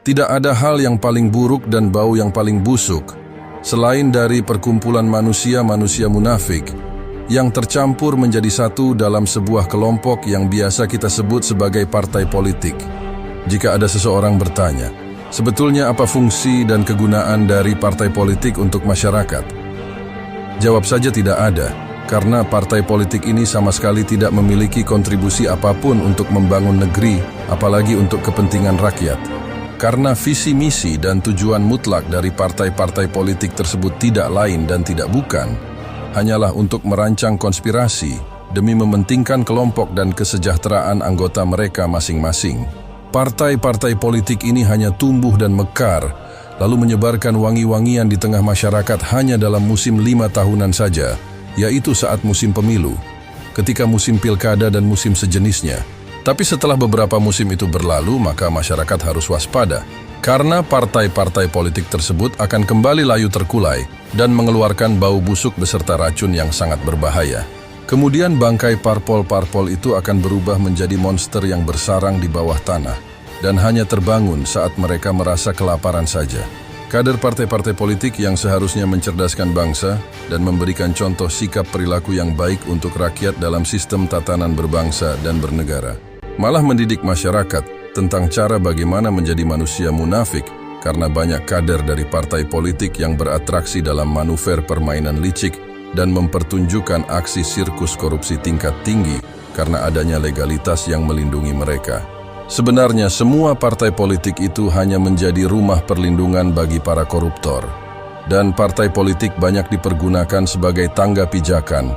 Tidak ada hal yang paling buruk dan bau yang paling busuk, selain dari perkumpulan manusia-manusia munafik, yang tercampur menjadi satu dalam sebuah kelompok yang biasa kita sebut sebagai partai politik. Jika ada seseorang bertanya, sebetulnya apa fungsi dan kegunaan dari partai politik untuk masyarakat? Jawab saja tidak ada, karena partai politik ini sama sekali tidak memiliki kontribusi apapun untuk membangun negeri, apalagi untuk kepentingan rakyat. Karena visi misi dan tujuan mutlak dari partai-partai politik tersebut tidak lain dan tidak bukan, hanyalah untuk merancang konspirasi demi mementingkan kelompok dan kesejahteraan anggota mereka masing-masing. Partai-partai politik ini hanya tumbuh dan mekar, lalu menyebarkan wangi-wangian di tengah masyarakat hanya dalam musim 5 tahunan saja, yaitu saat musim pemilu, ketika musim pilkada dan musim sejenisnya. Tapi setelah beberapa musim itu berlalu, maka masyarakat harus waspada, karena partai-partai politik tersebut akan kembali layu terkulai dan mengeluarkan bau busuk beserta racun yang sangat berbahaya. Kemudian bangkai parpol-parpol itu akan berubah menjadi monster yang bersarang di bawah tanah dan hanya terbangun saat mereka merasa kelaparan saja. Kader partai-partai politik yang seharusnya mencerdaskan bangsa dan memberikan contoh sikap perilaku yang baik untuk rakyat dalam sistem tatanan berbangsa dan bernegara, malah mendidik masyarakat tentang cara bagaimana menjadi manusia munafik karena banyak kader dari partai politik yang beratraksi dalam manuver permainan licik dan mempertunjukkan aksi sirkus korupsi tingkat tinggi karena adanya legalitas yang melindungi mereka. Sebenarnya semua partai politik itu hanya menjadi rumah perlindungan bagi para koruptor, dan partai politik banyak dipergunakan sebagai tangga pijakan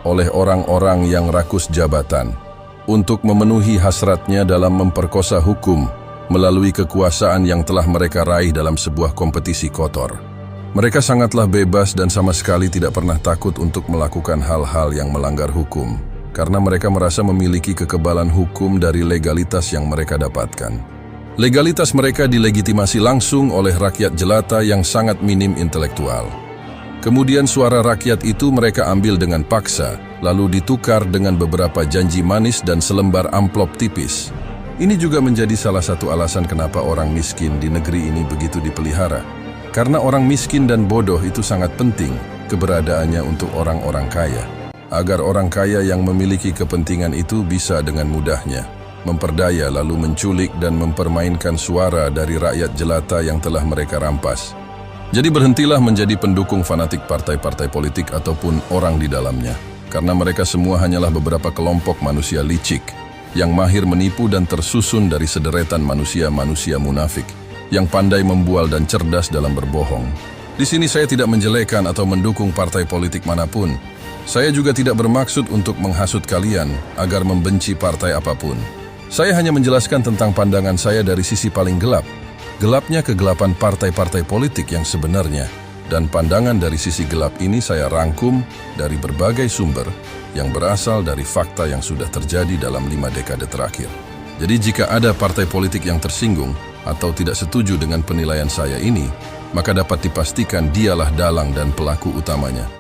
oleh orang-orang yang rakus jabatan untuk memenuhi hasratnya dalam memperkosa hukum melalui kekuasaan yang telah mereka raih dalam sebuah kompetisi kotor. Mereka sangatlah bebas dan sama sekali tidak pernah takut untuk melakukan hal-hal yang melanggar hukum, karena mereka merasa memiliki kekebalan hukum dari legalitas yang mereka dapatkan. Legalitas mereka dilegitimasi langsung oleh rakyat jelata yang sangat minim intelektual. Kemudian suara rakyat itu mereka ambil dengan paksa, lalu ditukar dengan beberapa janji manis dan selembar amplop tipis. Ini juga menjadi salah satu alasan kenapa orang miskin di negeri ini begitu dipelihara. Karena orang miskin dan bodoh itu sangat penting keberadaannya untuk orang-orang kaya, agar orang kaya yang memiliki kepentingan itu bisa dengan mudahnya memperdaya lalu menculik dan mempermainkan suara dari rakyat jelata yang telah mereka rampas. Jadi berhentilah menjadi pendukung fanatik partai-partai politik ataupun orang di dalamnya, karena mereka semua hanyalah beberapa kelompok manusia licik yang mahir menipu dan tersusun dari sederetan manusia-manusia munafik yang pandai membual dan cerdas dalam berbohong. Di sini saya tidak menjelekan atau mendukung partai politik manapun. Saya juga tidak bermaksud untuk menghasut kalian agar membenci partai apapun. Saya hanya menjelaskan tentang pandangan saya dari sisi paling gelap, gelapnya kegelapan partai-partai politik yang sebenarnya, dan pandangan dari sisi gelap ini saya rangkum dari berbagai sumber yang berasal dari fakta yang sudah terjadi dalam 5 dekade terakhir. Jadi jika ada partai politik yang tersinggung atau tidak setuju dengan penilaian saya ini, maka dapat dipastikan dialah dalang dan pelaku utamanya.